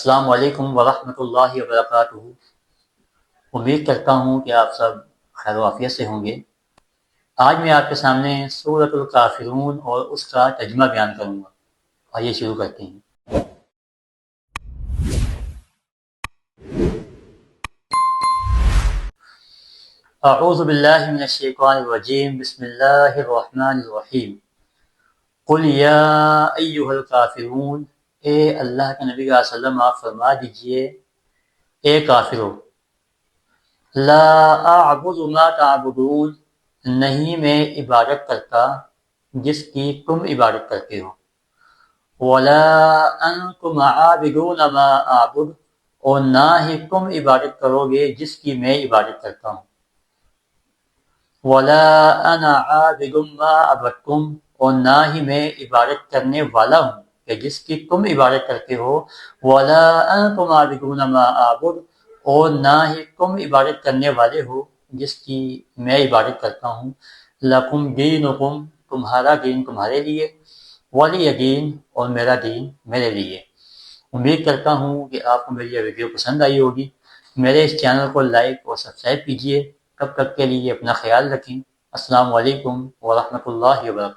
السلام علیکم ورحمۃ اللہ وبرکاتہ۔ امید کرتا ہوں کہ آپ سب خیر و عافیت سے ہوں گے۔ آج میں آپ کے سامنے سورۃ الکافرون اور اس کا ترجمہ بیان کروں گا۔ آئیے شروع کرتے ہیں۔ اعوذ باللہ من الشیطان الرجیم، بسم اللہ الرحمن الرحیم۔ قل یا ایھا الکافرون، اے اللہ کے نبی صلی اللہ علیہ وسلم آپ فرما دیجئے اے کافرو، لا اعبد ما تعبدون، نہیں میں عبادت کرتا جس کی تم عبادت کرتے ہو، ولا انتم عابدون ما اعبد، اور نہ ہی تم عبادت کرو گے جس کی میں عبادت کرتا ہوں، ولا انا عابد ما عبدتم، اور نہ ہی میں عبادت کرنے والا ہوں کہ جس کی تم عبادت کرتے ہو، ولا انتم عابدون ما اعبد، اور نہ ہی تم عبادت کرنے والے ہو جس کی میں عبادت کرتا ہوں، لکم دینکم، تمہارا دین تمہارے لیے، ولی دین، اور میرا دین میرے لیے۔ امید کرتا ہوں کہ آپ کو میری یہ ویڈیو پسند آئی ہوگی۔ میرے اس چینل کو لائک اور سبسکرائب کیجیے۔ تب تک کے لیے اپنا خیال رکھیں۔ السلام علیکم ورحمۃ اللہ وبرکاتہ۔